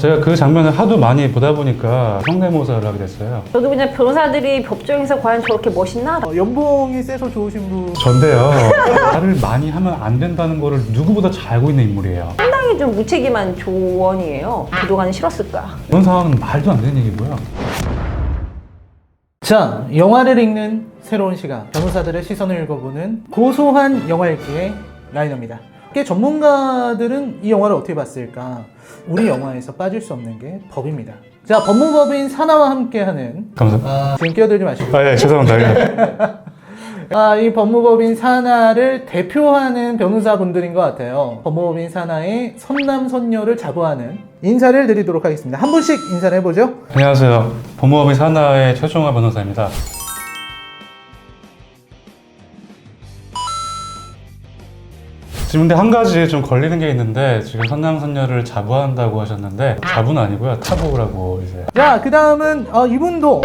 제가 그 장면을 하도 많이 보다 보니까 성대모사를 하게 됐어요. 저도 그냥 변호사들이 법정에서 과연 저렇게 멋있나? 연봉이 세서 좋으신 분. 전데요. 말을 많이 하면 안 된다는 거를 누구보다 잘 알고 있는 인물이에요. 상당히 좀 무책임한 조언이에요. 그동안 싫었을까? 그런 상황은 말도 안 되는 얘기고요. 자, 영화를 읽는 새로운 시각, 변호사들의 시선을 읽어보는 고소한 영화 읽기의 라이너입니다. 전문가들은 이 영화를 어떻게 봤을까? 우리 영화에서 빠질 수 없는 게 법입니다. 자, 법무법인 사나와 함께하는 감사합니다. 지금 끼어들지 마시고 예, 죄송합니다. 이 법무법인 사나를 대표하는 변호사분들인 것 같아요. 법무법인 사나의 선남선녀를 자부하는 인사를 드리도록 하겠습니다. 한 분씩 인사를 해보죠. 안녕하세요. 법무법인 사나의 최종화 변호사입니다. 지금 근데 한 가지 좀 걸리는 게 있는데 지금 선남선녀를 자부한다고 하셨는데 자부는 아니고요. 타부라고 이제. 자, 그 다음은 이분도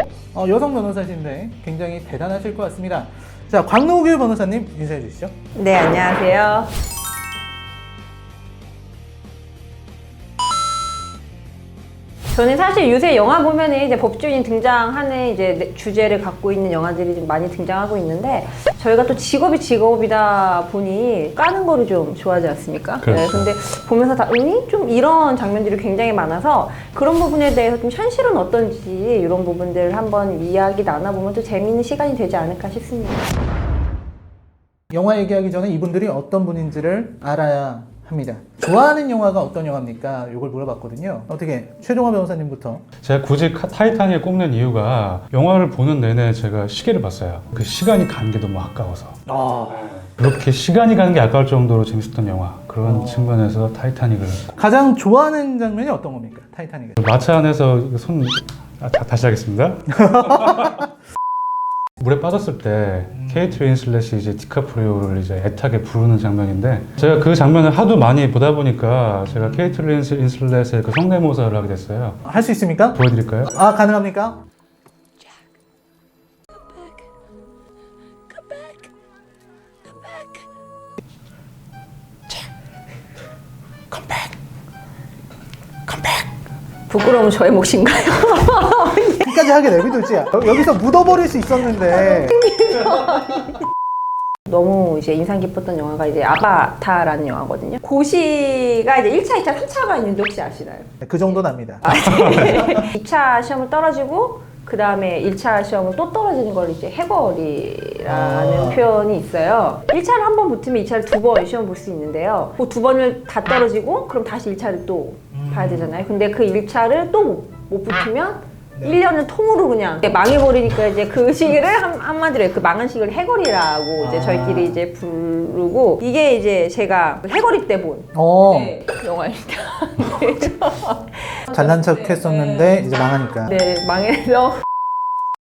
여성 변호사신데 굉장히 대단하실 것 같습니다. 자, 광노규 변호사님 인사해 주시죠. 네, 안녕하세요. 저는 사실 요새 영화 보면은 이제 법조인 등장하는 이제 주제를 갖고 있는 영화들이 좀 많이 등장하고 있는데 저희가 또 직업이 직업이다 보니 까는 거를 좀 좋아하지 않습니까? 그렇죠. 네, 근데 보면서 다 좀 이런 장면들이 굉장히 많아서 그런 부분에 대해서 좀 현실은 어떤지 이런 부분들을 한번 이야기 나눠보면 또 재미있는 시간이 되지 않을까 싶습니다. 영화 얘기하기 전에 이분들이 어떤 분인지를 알아야 합니다. 좋아하는 영화가 어떤 영화입니까? 이걸 물어봤거든요. 어떻게 최종화 변호사님부터. 제가 굳이 타이타닉을 꼽는 이유가 영화를 보는 내내 제가 시계를 봤어요. 그 시간이 가는 게 너무 아까워서. 그렇게 시간이 가는 게 아까울 정도로 재밌었던 영화. 그런 측면에서 타이타닉을. 가장 좋아하는 장면이 어떤 겁니까? 타이타닉에서. 마차 안에서 다시 하겠습니다. 물에 빠졌을 때 케이트 윈슬렛이 이제 디카프리오를 이제 애타게 부르는 장면인데 제가 그 장면을 하도 많이 보다 보니까 제가 케이트 윈슬렛의 그 성대모사를 하게 됐어요. 할 수 있습니까? 보여드릴까요? 가능합니까? 부끄러운 저의 몫인가요? 끝까지 하게 내비두지. 여기서 묻어버릴 수 있었는데. 너무 이제 인상 깊었던 영화가 이제 아바타라는 영화거든요. 고시가 이제 1차, 2차, 3차가 있는데 혹시 아시나요? 그 정도는 압니다. 2차 시험을 떨어지고 그 다음에 1차 시험을 또 떨어지는 걸 이제 해버리라는 표현이 있어요. 1차를 한 번 붙으면 2차를 두 번 시험 볼 수 있는데요. 그 두 번을 다 떨어지고 그럼 다시 1차를 또 봐야 되잖아요. 근데 그 1차를 또 못 붙으면 1년을 통으로 그냥 망해버리니까 이제 그 시기를 한마디로 그 망한 시기를 해거리라고 이제 저희끼리 이제 부르고 이게 이제 제가 해거리 때 본 영화입니다. 잘난 척 했었는데 이제 망하니까. 네, 망해서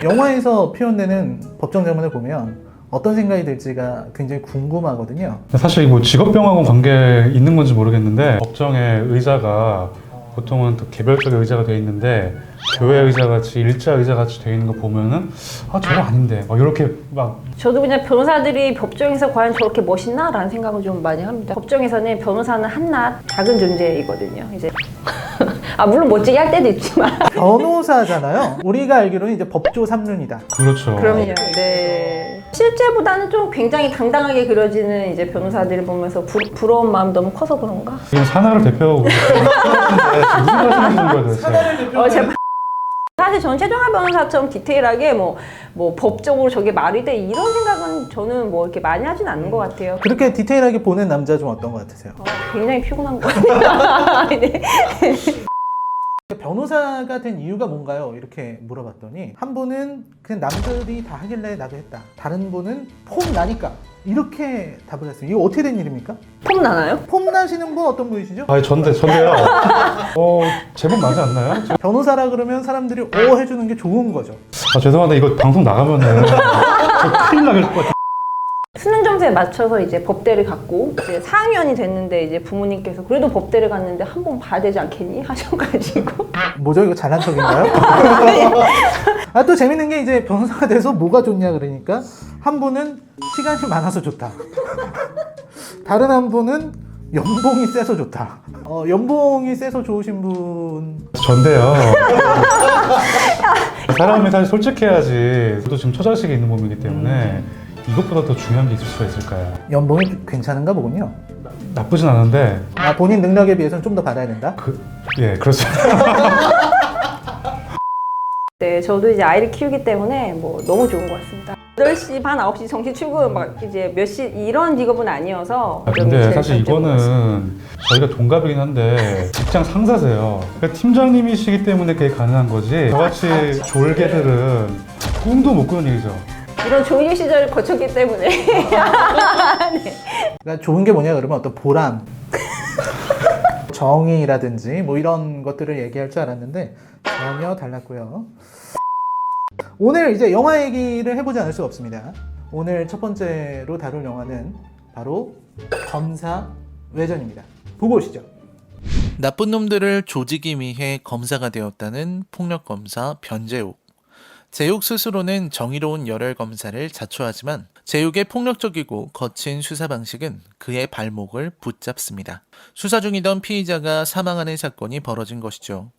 영화에서 표현되는 법정 장면을 보면 어떤 생각이 들지가 굉장히 궁금하거든요. 사실 뭐 직업병하고 관계 있는 건지 모르겠는데 법정에 의자가 보통은 또 개별적인 의자가 돼 있는데 교회 의자 같이 일자 의자 같이 돼 있는 거 보면은 저거 아닌데 막 이렇게 막 저도 그냥 변호사들이 법정에서 과연 저렇게 멋있나? 라는 생각을 좀 많이 합니다. 법정에서는 변호사는 한낱 작은 존재이거든요. 이제 물론 멋지게 할 때도 있지만 변호사잖아요. 우리가 알기로는 이제 법조 3륜이다. 그렇죠. 그럼요. 네. 실제보다는 좀 굉장히 당당하게 그려지는 이제 변호사들을 보면서 부러운 마음 너무 커서 그런가? 지금 사나를 대표하고 무슨 말씀하시는 거예요 도대체? 제발. 사실 저는 최종화 변호사처럼 디테일하게 뭐 법적으로 저게 말이 돼 이런 생각은 저는 뭐 이렇게 많이 하진 않는 것 같아요. 그렇게 디테일하게 보는 남자 좀 어떤 것 같으세요? 굉장히 피곤한 것 같아요. 네. 변호사가 된 이유가 뭔가요? 이렇게 물어봤더니 한 분은 그냥 남들이 다 하길래 나도 했다. 다른 분은 폼 나니까 이렇게 답을 했어요. 이거 어떻게 된 일입니까? 폼 나나요? 폼 나시는 분 어떤 분이시죠? 전데요. 제법 나지 않나요? 변호사라 그러면 사람들이 오 해주는 게 좋은 거죠. 죄송한데 이거 방송 나가면은 저 큰일 나갈 것 같아요. 수능 점수에 맞춰서 이제 법대를 갔고 이제 4학년이 됐는데 이제 부모님께서 그래도 법대를 갔는데 한 번 봐야 되지 않겠니? 하셔가지고 뭐죠? 이거 잘난 척인가요? 또 재밌는 게 이제 변호사가 돼서 뭐가 좋냐 그러니까 한 분은 시간이 많아서 좋다. 다른 한 분은 연봉이 세서 좋다. 연봉이 세서 좋으신 분 전데요. 사람이 사실 솔직해야지. 저도 지금 처자식이 있는 몸이기 때문에 이것보다 더 중요한 게 있을 수가 있을까요? 연봉이 괜찮은가 보군요. 나쁘진 않은데 본인 능력에 비해서는 좀 더 받아야 된다? 예, 그렇죠. 네, 저도 이제 아이를 키우기 때문에 뭐 너무 좋은 것 같습니다. 8시 반, 9시 정시 출근 막 이제 몇 시 이런 직업은 아니어서 좀 근데 제일 사실 장점인 것 같습니다. 이거는 저희가 동갑이긴 한데 직장 상사세요. 그러니까 팀장님이시기 때문에 그게 가능한 거지. 저같이 졸개들은 꿈도 못 꾸는 일이죠. 이런 조기 시절을 거쳤기 때문에 그러니까 좋은 게 뭐냐 그러면 어떤 보람, 정의라든지 뭐 이런 것들을 얘기할 줄 알았는데 전혀 달랐고요. 오늘 이제 영화 얘기를 해보지 않을 수가 없습니다. 오늘 첫 번째로 다룰 영화는 바로 검사 외전입니다. 보고 오시죠. 나쁜 놈들을 조지기 위해 검사가 되었다는 폭력검사 변재욱. 재욱 스스로는 정의로운 열혈 검사를 자처하지만 재욱의 폭력적이고 거친 수사 방식은 그의 발목을 붙잡습니다. 수사 중이던 피의자가 사망하는 사건이 벌어진 것이죠.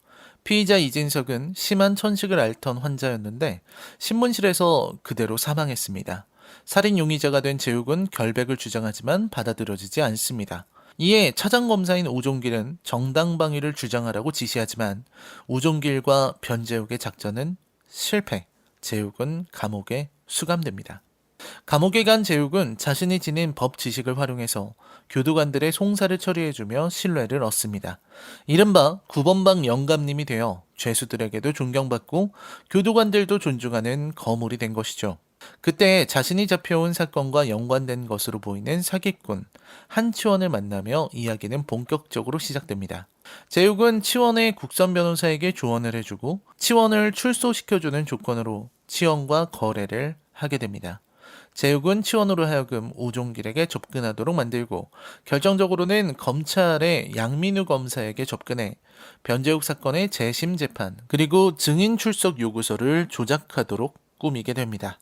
피의자 이진석은 심한 천식을 앓던 환자였는데 신문실에서 그대로 사망했습니다. 살인 용의자가 된 재욱은 결백을 주장하지만 받아들여지지 않습니다. 이에 차장검사인 우종길은 정당방위를 주장하라고 지시하지만 우종길과 변재욱의 작전은 실패. 재욱은 감옥에 수감됩니다. 감옥에 간 재욱은 자신이 지닌 법 지식을 활용해서 교도관들의 송사를 처리해주며 신뢰를 얻습니다. 이른바 9번방 영감님이 되어 죄수들에게도 존경받고 교도관들도 존중하는 거물이 된 것이죠. 그때 자신이 잡혀온 사건과 연관된 것으로 보이는 사기꾼 한치원을 만나며 이야기는 본격적으로 시작됩니다. 재욱은 치원의 국선 변호사에게 조언을 해주고 치원을 출소시켜주는 조건으로 치원과 거래를 하게 됩니다. 재욱은 치원으로 하여금 우종길에게 접근하도록 만들고 결정적으로는 검찰의 양민우 검사에게 접근해 변재욱 사건의 재심 재판 그리고 증인 출석 요구서를 조작하도록 꾸미게 됩니다.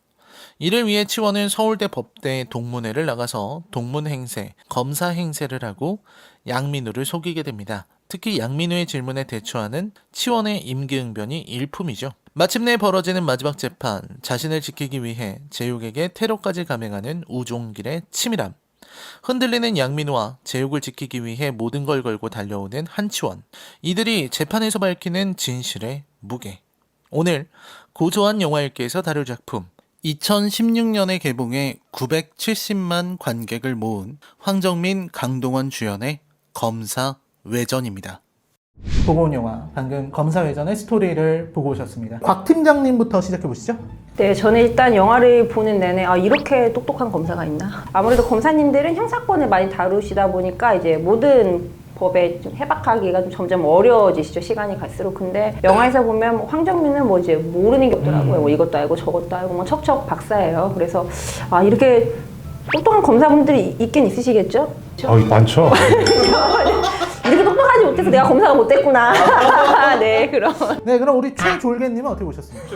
이를 위해 치원은 서울대 법대 동문회를 나가서 동문 행세, 검사 행세를 하고 양민우를 속이게 됩니다. 특히 양민우의 질문에 대처하는 치원의 임기응변이 일품이죠. 마침내 벌어지는 마지막 재판, 자신을 지키기 위해 재욱에게 테러까지 감행하는 우종길의 치밀함, 흔들리는 양민우와 재욱을 지키기 위해 모든 걸 걸고 달려오는 한치원, 이들이 재판에서 밝히는 진실의 무게. 오늘 고소한 영화일기에서 다룰 작품, 2016년에 개봉해 970만 관객을 모은 황정민, 강동원 주연의 검사 외전입니다. 보고 온 영화, 방금 검사 외전의 스토리를 보고 오셨습니다. 곽 팀장님부터 시작해 보시죠. 네, 저는 일단 영화를 보는 내내 이렇게 똑똑한 검사가 있나? 아무래도 검사님들은 형사권을 많이 다루시다 보니까 이제 모든 법에 좀 해박하기가 좀 점점 어려워지시죠, 시간이 갈수록. 근데 영화에서 보면 황정민은 뭐 이제 모르는 게 없더라고요. 뭐 이것도 알고 저것도 알고 뭐 척척 박사예요. 그래서 이렇게 똑똑한 검사분들이 있긴 있으시겠죠? 많죠. 이렇게 똑똑하지 못해서 내가 검사가 못 됐구나. 네, 그럼. 네, 그럼 우리 최졸개님은 어떻게 보셨습니까?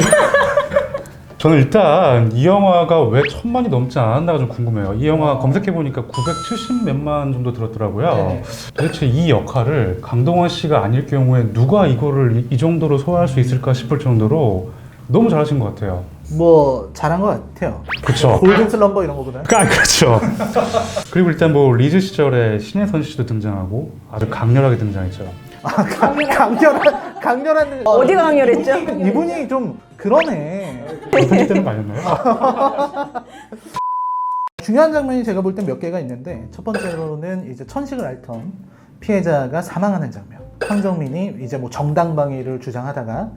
저는 일단 이 영화가 왜 1000만이 넘지 않았나가 좀 궁금해요. 이 영화 검색해보니까 970 몇만 정도 들었더라고요. 네네. 도대체 이 역할을 강동원 씨가 아닐 경우에 누가 이거를 이 정도로 소화할 수 있을까 싶을 정도로 너무 잘하신 것 같아요. 뭐 잘한 것 같아요. 그쵸. 골든 슬럼버 이런 거보다. 그렇죠. 그리고 일단 뭐 리즈 시절에 신혜선 씨도 등장하고 아주 강렬하게 등장했죠. 강렬한 어디가 강렬했죠? 이분이 좀 그러네. 편집 때는 아니었나요? 중요한 장면이 제가 볼 땐 몇 개가 있는데 첫 번째로는 이제 천식을 앓던 피해자가 사망하는 장면. 황정민이 이제 뭐 정당방위를 주장하다가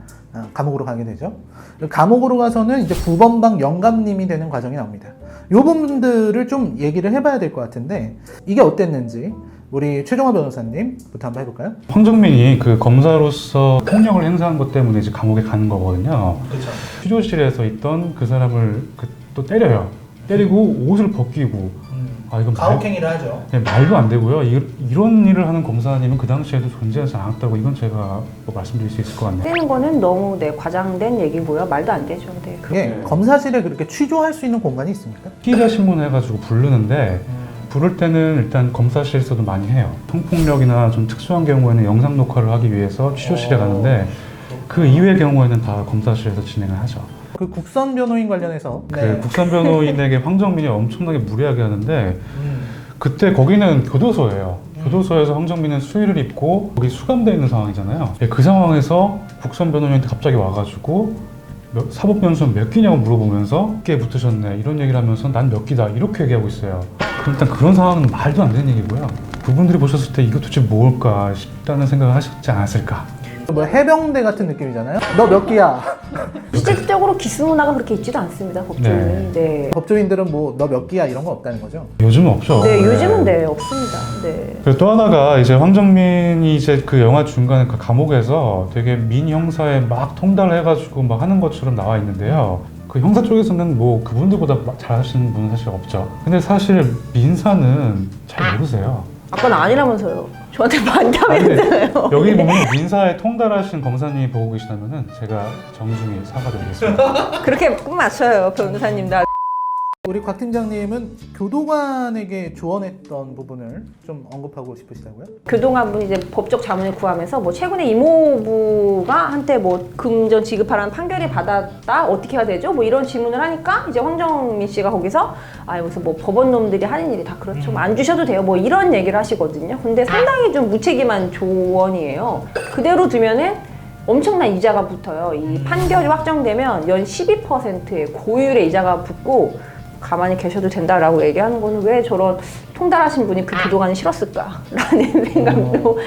감옥으로 가게 되죠. 감옥으로 가서는 이제 9번방 영감님이 되는 과정이 나옵니다. 이 부분들을 좀 얘기를 해봐야 될 것 같은데 이게 어땠는지 우리 최종화 변호사님부터 한번 해볼까요? 황정민이 그 검사로서 폭력을 행사한 것 때문에 이제 감옥에 가는 거거든요. 그렇죠. 취조실에서 있던 그 사람을 또 때려요. 때리고 옷을 벗기고. 이건 가혹행위를 하죠. 말도 안 되고요. 이런 일을 하는 검사님은 그 당시에도 존재하지 않았다고 이건 제가 뭐 말씀드릴 수 있을 것 같네요. 때는 거는 너무 과장된 얘기고요. 말도 안 되죠. 네, 그게 검사실에 그렇게 취조할 수 있는 공간이 있습니까? 피의자 신문해가지고 부르는데 부를 때는 일단 검사실에서도 많이 해요. 성폭력이나 좀 특수한 경우에는 영상 녹화를 하기 위해서 취조실에 가는데 그 이외의 경우에는 다 검사실에서 진행을 하죠. 그 국선 변호인 관련해서 그 국선 변호인에게 황정민이 엄청나게 무리하게 하는데 그때 거기는 교도소예요. 교도소에서 황정민은 수의를 입고 거기 수감되어 있는 상황이잖아요. 그 상황에서 국선 변호인한테 갑자기 와가지고 사법연수원 몇 기냐고 물어보면서 몇 개 붙으셨네 이런 얘기를 하면서 난 몇 기다 이렇게 얘기하고 있어요. 그럼 일단 그런 상황은 말도 안 되는 얘기고요. 그분들이 보셨을 때 이거 도대체 뭘까 싶다는 생각을 하셨지 않았을까. 뭐 해병대 같은 느낌이잖아요. 너 몇 기야? 실질적으로 기수 문화가 그렇게 있지도 않습니다. 법조인은. 네. 법조인들은 뭐 너 몇 기야 이런 거 없다는 거죠? 요즘은 없죠. 네, 요즘은 네, 없습니다. 네. 그리고 또 하나가 이제 황정민이 이제 그 영화 중간에 그 감옥에서 되게 민 형사에 막 통달을 해가지고 막 하는 것처럼 나와 있는데요. 그 형사 쪽에서는 뭐 그분들보다 잘하시는 분은 사실 없죠. 근데 사실 민사는 잘 모르세요. 아까는 아니라면서요. 저한테 아니, 반대했잖아요. 여기 보면 민사에 통달하신 검사님이 보고 계시다면은 제가 정중히 사과드리겠습니다. 그렇게 꼭 맞춰요, 변호사님. 나 우리 곽 팀장님은 교도관에게 조언했던 부분을 좀 언급하고 싶으시다고요? 그동안 분이 이제 법적 자문을 구하면서 뭐 최근에 이모부가 한테 뭐 금전 지급하라는 판결이 받았다 어떻게 해야 되죠? 뭐 이런 질문을 하니까 이제 황정민 씨가 거기서 무슨 뭐 법원 놈들이 하는 일이 다 그렇죠. 안 주셔도 돼요. 뭐 이런 얘기를 하시거든요. 근데 상당히 좀 무책임한 조언이에요. 그대로 두면은 엄청난 이자가 붙어요. 이 판결이 확정되면 연 12%의 고율의 이자가 붙고 가만히 계셔도 된다라고 얘기하는 거는 왜 저런 통달하신 분이 그 교도관이 싫었을까라는 생각도.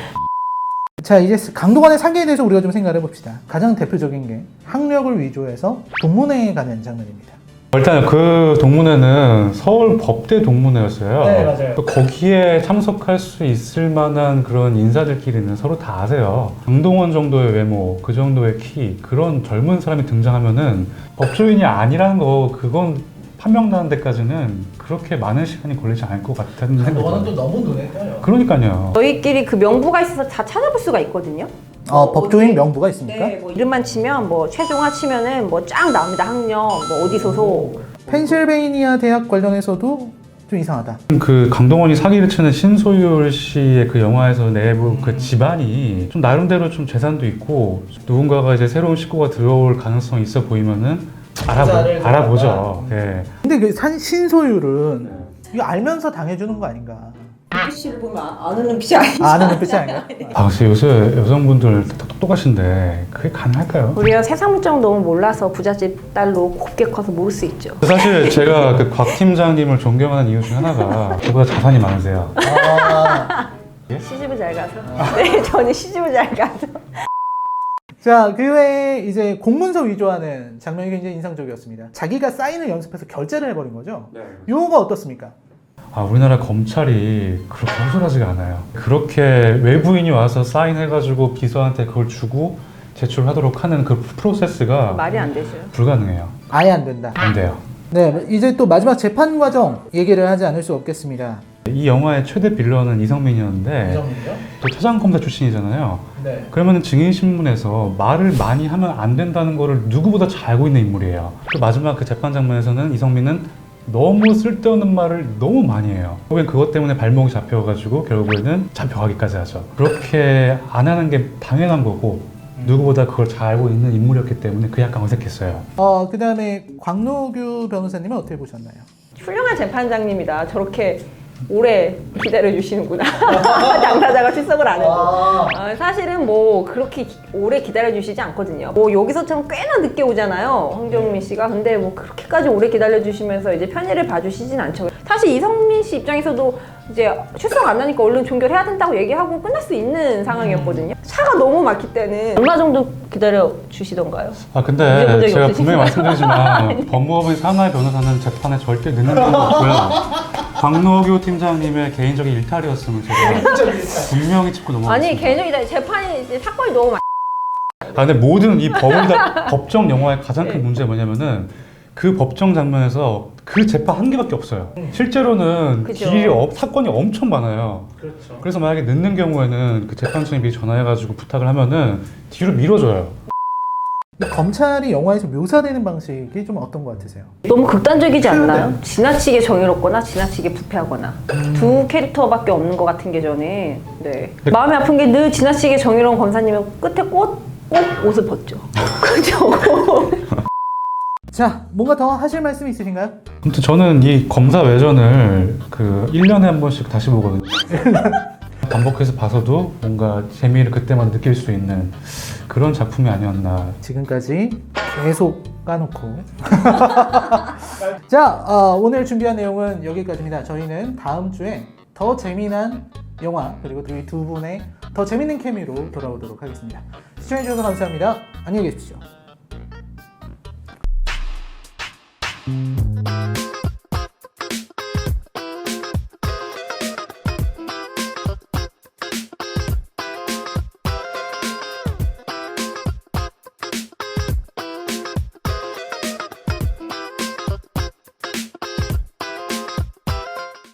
자, 이제 강도관의 사기에 대해서 우리가 좀 생각을 해봅시다. 가장 대표적인 게 학력을 위조해서 동문회에 가는 장면입니다. 일단 그 동문회는 서울 법대 동문회였어요. 네, 맞아요. 거기에 참석할 수 있을 만한 그런 인사들끼리는 서로 다 아세요. 강동원 정도의 외모, 그 정도의 키, 그런 젊은 사람이 등장하면은 법조인이 아니라는 거 그건 판명나는 데까지는 그렇게 많은 시간이 걸리지 않을 것 같다는 생각이 들어요. 너무 눈에 띄어요. 그러니까요. 저희끼리 그 명부가 있어서 다 찾아볼 수가 있거든요. 법조인 명부가 있습니까? 네, 뭐 이름만 치면 뭐 최종화 치면은 뭐 쫙 나옵니다. 학력, 뭐 어디 소속. 펜실베이니아 대학 관련해서도 좀 이상하다. 그 강동원이 사기를 치는 신소율 씨의 그 영화에서 내부 그 집안이 좀 나름대로 좀 재산도 있고 누군가가 이제 새로운 식구가 들어올 가능성이 있어 보이면은 알아보죠. 네. 근데 그 신소율은 이거 알면서 당해주는 거 아닌가? 눈빛을 보면 아는 눈빛이 아니죠. 아는 눈빛이 아닌가? 글쎄 요새 여성분들 다 똑똑하신데 그게 가능할까요? 우리가 세상 물정 너무 몰라서 부잣집 딸로 곱게 커서 모를 수 있죠. 사실 제가 그 곽 팀장님을 존경하는 이유 중 하나가 저보다 자산이 많으세요. 시집을 잘 가서. 네, 저는 시집을 잘 가서. 자, 그 외에 이제 공문서 위조하는 장면이 굉장히 인상적이었습니다. 자기가 사인을 연습해서 결제를 해버린 거죠? 네. 요거 어떻습니까? 우리나라 검찰이 그렇게 허술하지가 않아요. 그렇게 외부인이 와서 사인해가지고 비서한테 그걸 주고 제출하도록 하는 그 프로세스가 말이 안 되죠. 불가능해요. 아예 안 된다. 안 돼요. 네, 이제 또 마지막 재판 과정 얘기를 하지 않을 수 없겠습니다. 이 영화의 최대 빌런은 이성민이었는데 또 차장검사 출신이잖아요. 네. 그러면 증인신문에서 말을 많이 하면 안 된다는 거를 누구보다 잘 알고 있는 인물이에요. 그 마지막 그 재판 장면에서는 이성민은 너무 쓸데없는 말을 너무 많이 해요. 결국엔 그것 때문에 발목이 잡혀가지고 결국에는 잡혀가기까지 하죠. 그렇게 안 하는 게 당연한 거고 누구보다 그걸 잘 알고 있는 인물이었기 때문에 그게 약간 어색했어요. 그 다음에 광노규 변호사님은 어떻게 보셨나요? 훌륭한 재판장님이다. 저렇게 오래 기다려주시는구나. 당사자가 출석을 안 해도. 사실은 뭐 그렇게 오래 기다려주시지 않거든요. 뭐 여기서처럼 꽤나 늦게 오잖아요. 황정민 씨가. 근데 뭐 그렇게까지 오래 기다려주시면서 이제 편의를 봐주시진 않죠. 사실 이성민 씨 입장에서도 이제 출석 안 하니까 얼른 종결해야 된다고 얘기하고 끝날 수 있는 상황이었거든요. 차가 너무 막힐 때는 얼마 정도 기다려 주시던가요? 근데 제가 분명히 말씀드리지만 법무법인 산하의 변호사는 재판에 절대 늦는 경우가 없고요. 광노규 팀장님의 개인적인 일탈이었으면 제가 분명히 짚고 넘어갔습니다. 아니 개인적인 재판이 이제 사건이 너무 근데 모든 이 법정 영화의 가장 큰 문제가 뭐냐면은 그 법정 장면에서 그 재판 한 개밖에 없어요. 실제로는 그죠. 사건이 엄청 많아요. 그렇죠. 그래서 만약에 늦는 경우에는 그 재판청에 미리 전화해가지고 부탁을 하면은 뒤로 밀어줘요. 근데 검찰이 영화에서 묘사되는 방식이 좀 어떤 것 같으세요? 너무 극단적이지 않나요? 지나치게 정의롭거나 지나치게 부패하거나 두 캐릭터밖에 없는 것 같은 게 저는 네. 마음이 아픈 게 늘 지나치게 정의로운 검사님은 끝에 꼭 옷을 벗죠. 그죠? 자, 뭔가 더 하실 말씀 있으신가요? 아무튼 저는 이 검사 외전을 그 1년에 한 번씩 다시 보거든요. 반복해서 봐서도 뭔가 재미를 그때만 느낄 수 있는 그런 작품이 아니었나. 지금까지 계속 까놓고 자, 오늘 준비한 내용은 여기까지입니다. 저희는 다음 주에 더 재미난 영화 그리고 이 두 분의 더 재밌는 케미로 돌아오도록 하겠습니다. 시청해주셔서 감사합니다. 안녕히 계십시오.